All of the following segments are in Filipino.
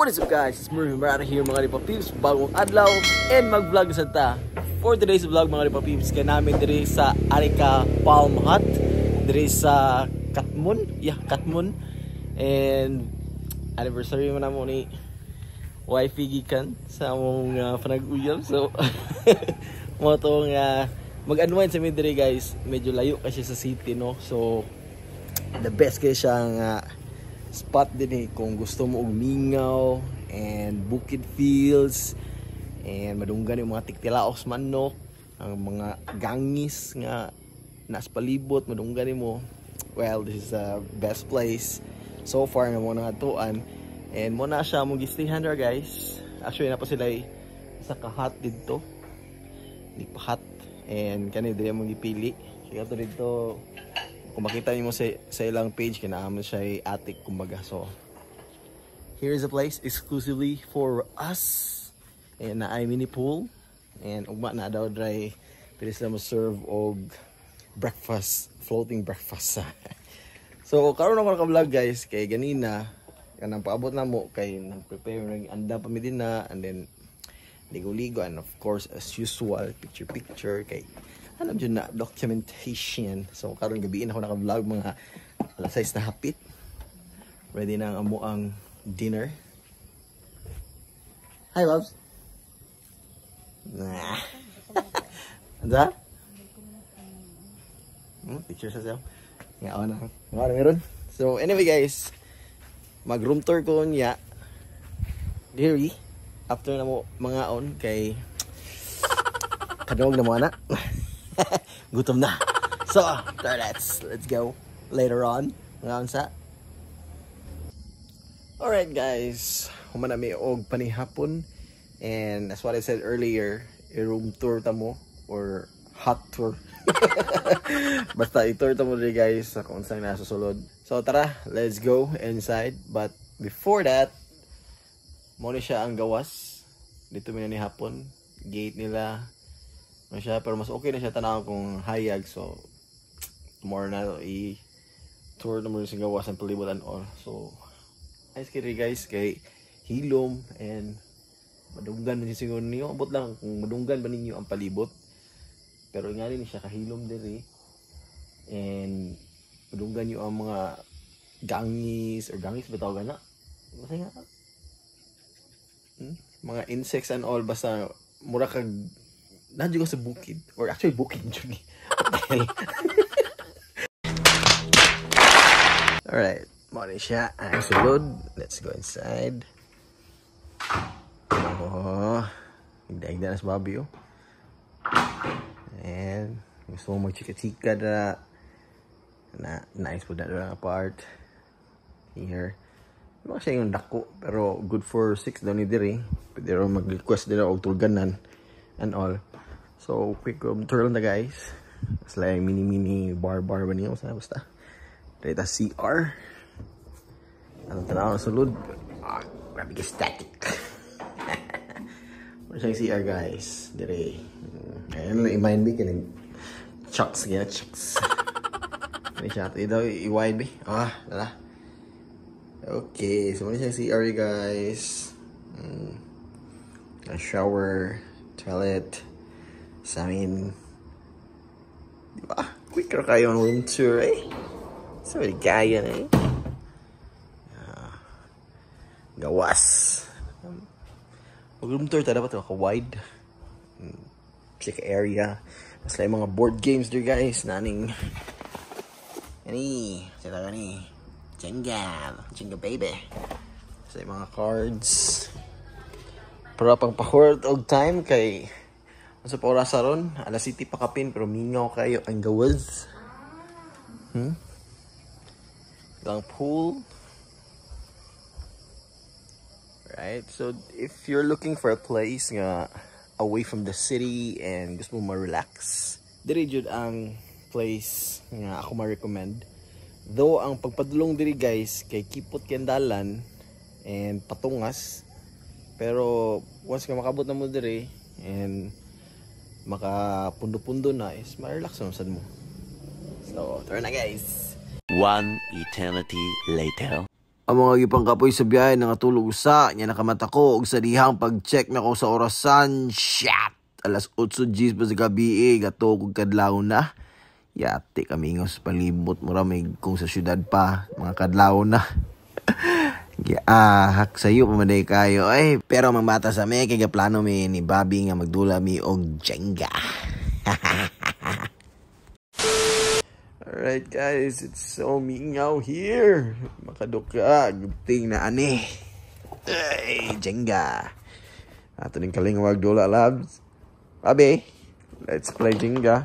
What is up guys, it's Murray Marata here mga Lipa Peeps. Bagong adlaw and mag-vlog sa ta. For today's vlog mga Lipa Peeps, kaya namin diri sa Arica Palm Hut, diri sa Katmon. And anniversary mo na mo ni wifey gikan sa among panag-uyab. So mo tong mag-unwind sa diri guys. Medyo layo kasi sa city, no. So the best kay siyang spot din kung gusto mo og mingaw and bukid fields and madunggan yung mga tiktilaos manok, ang mga gangis nga nas palibot madunggan mo. Well, this is the best place so far nga mo nangatuan, and mo na siya mo gistihan there guys. Actually na pa sila sa kahat dito, di pa hot, and kani dire mo gipili kaya to dito. Kung makita niyo sa ilang page, kinaaman siya ay attic kumbaga. So here is a place exclusively for us, and na ay mini pool, and ugma na daw dry pwede sila mo serve og breakfast, floating breakfast. So karon ako naka-vlog guys kay ganina kanang paabot na mo kay nang prepare ng anda pa mi din na, and then ligo-ligo, and of course as usual picture kay alam dyan na documentation. So karon gabiin ako naka-vlog mga alas 6 na hapit. Ready na ang amuang dinner. Hi loves. Nah. Anda? Picture sa siya. Nga na. Nga meron. So anyway guys, mag room tour ko niya. Diri after na mo mga on kay kadawag na mo anak. Gutom na. So let's go later on. Ngayon sa alright guys, humana mi og panihapon, and that's what I said earlier, i-room tour ta mo or hot tour. Basta i-tour ta mo rin guys sa kung saan nasa sulod. So tara, let's go inside. But before that, mo ni siya ang gawas dito mi ni hapon. Gate nila na siya, pero mas okay na siya tanaw kung hayag. So tomorrow na i-tour na mo sa gawas ang palibot and all. So ayos kiri guys kay hilom, and madunggan man siguro niyo. Abot lang kung madunggan ba ninyo ang palibot, pero nga rin siya kahilom diri, and madunggan niyo ang mga gangis ba tawag na basta nga mga insects and all. Basta mura kag nandiyo ko sa bukid, or actually bukid yun. Alright, mali siya ang sulod. Let's go inside. Oh, higda-higda na sa babi oh. And gusto mo mag-chika-chika na nice po na doon ang part here. Mga siya yung dako, pero good for 6 daw ni diri. Pwede rin mag-request din og turganan and all. So quick tour lang na guys. It's like mini bar ba niyo sa basta. Dito CR. Ano tanaw na sulod? Grabe ka static. Ano siyang CR guys? Dire. Ayun lang i-mind me kining chucks. Ano siya? Ito i-wide me. Wala. Okay, so ano siyang CR guys? A shower, toilet. Sa amin, diba? Quicker kayo ang room tour eh. So, gaya na eh. Gawas. Pag room tour tayo dapat wide. Check area. Mas lang mga board games there guys. Naning sila gani Jenga baby. So, mga cards. Pero pang pa-hoard og time kay sa oras ron, alas 7 pa kapin, pero mingaw kayo ang gawas. Lang pool. Right, so if you're looking for a place nga away from the city and gusto mo ma-relax, diri jud ang place nga ako ma-recommend. Though ang pagpadulong diri guys kay kipot kendalan and patungas, pero once nga makabot na mo diri and makapundo-pundo na is ma-relax na sad mo. So, tara na guys. One eternity later. Ang mga gipang kapoy sa biyahe nakatulog sa nya nakamata ko og sa dihang pag-check na ko sa orasan. Shit! Alas 8:10 pa sa gabi gato kog kadlaw na. Yate kamingos palibot mura may kung sa syudad pa mga kadlaw na. Hak sayo pamaday kayo ay pero mamata sa me kay plano mi ni Bobby nga magdula mi og Jenga. Alright guys, it's so mingaw here. Makaduka, gupting na ani. Ay, Jenga. Ato ning kalingwag dula labs. Abi, let's play Jenga.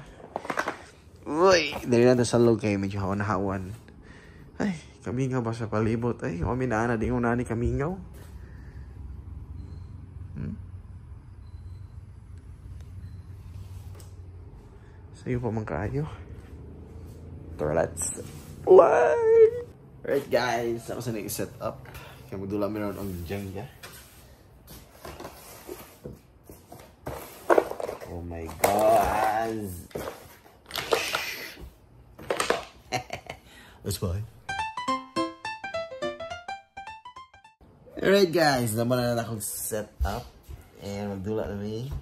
Uy, dali na sa log kay medyo hawan-hawan. Ay, kamingaw ba sa palibot? Ay, kami na di una ni kamingaw. Sayo pa man kaayo. Let's play! Alright guys, ako sa nag-set up. Kaya magdula meron ang Jenga. Oh my God! Let's play. Alright guys, naman na akong set up. And magdula na may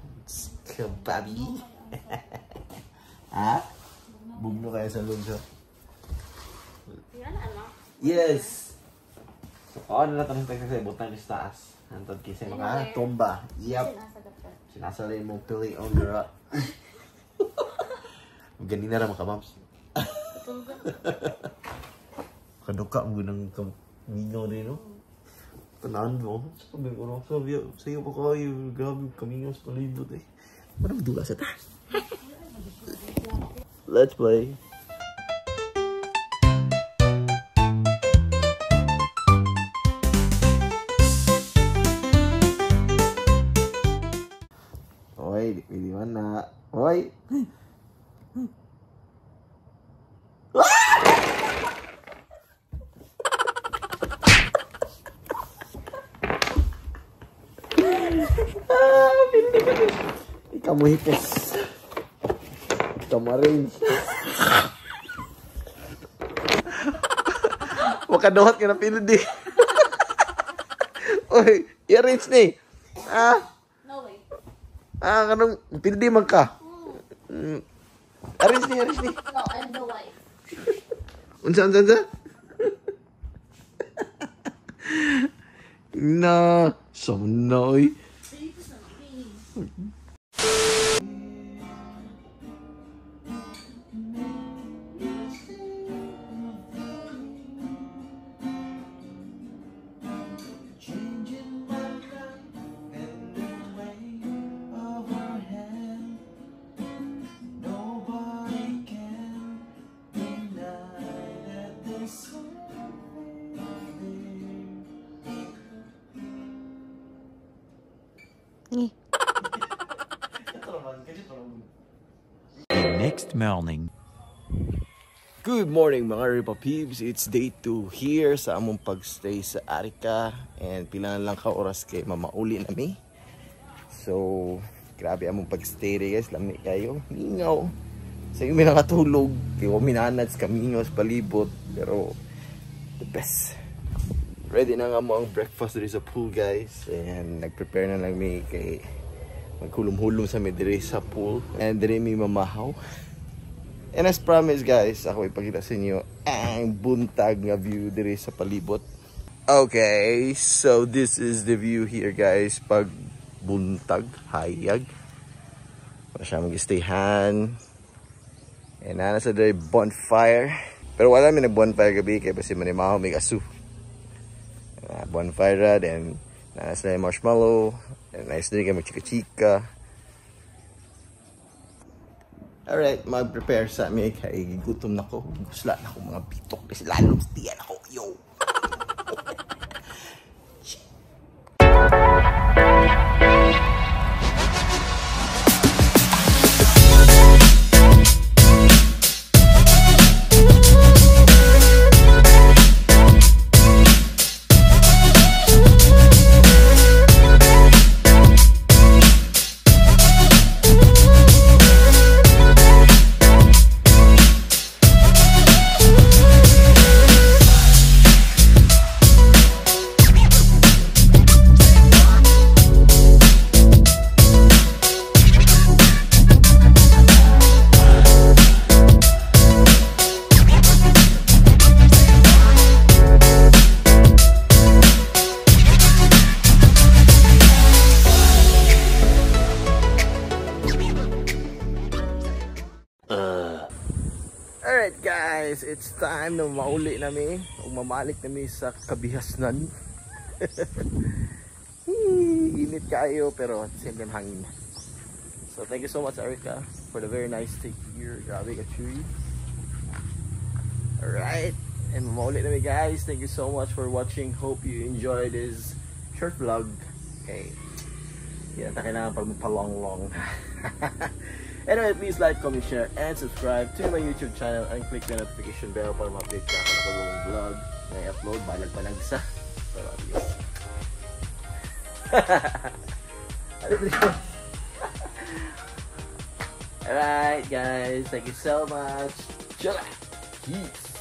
kababi. Ha? Bugno kayo sa loob siya. Yes! Oo, nalatang tayo kasi butang ni taas. Hantod kasi mga tomba. Yep. Sinasalay mong pili on the rock. Ganina rin mga kabams. Kaduka mo ng kamingaw rin, no? Tanaan mo. Sabi ko, sa'yo pa kayo. Grabe, kamingaw sa palibot eh. Parang dula sa taas. Let's play. Oy, di mana? Oy. Ikaw mo hipos. Kamarin. Makaduhat ka na pinudi. Oy, i-arrange ni. No way. Kanong pinudi man ka. Arrange ni. No, I'm the wife. Unsa? Na, sonoy. Next morning. Good morning mga Ripa Peeps. It's day 2 here sa among pagstay sa Arica. And pila na lang ka oras kay mamauli na mi. So, grabe among pagstay guys. Lami kayo. Mingaw. Sa inyo may nakatulog. Kaya minanads kamingaw sa palibot. Pero, the best. Ready na nga mo ang breakfast dito sa pool guys. And nag-prepare na lang mi kay magkulum-hulum sa mi diri sa pool. And diri mi mamahaw. And as promised guys, ako ipakita sa inyo ang buntag nga view diri sa palibot. Okay, so this is the view here guys pag buntag, hayag. Para siya mag-stayhan. And nasa diri bonfire. Pero wala mi nag-bonfire gabi kaya basi manimahaw may asu. Bonfire rad and nasa diri marshmallow. And nice diri kay mag-chika-chika. Alright, mag-prepare sa amin kay gutom na ko. Gusla na ko mga bitok kasi lalong tiyan ako. Yo! guys, it's time na mauli nami o mamalik nami sa kabihasnan. Init kayo pero at the same time hangin. So thank you so much Erica for the very nice take here. Grabe ka chewy. Alright, and mauli nami guys. Thank you so much for watching. Hope you enjoyed this short vlog. Okay, hindi na kailangan pa magpalong-long. Anyway, please like, comment, share, and subscribe to my YouTube channel and click the notification bell para ma-update ka ako ng bagong vlog na i-upload. Balag pa lang isa. Pero at least. Alright guys, thank you so much. Peace.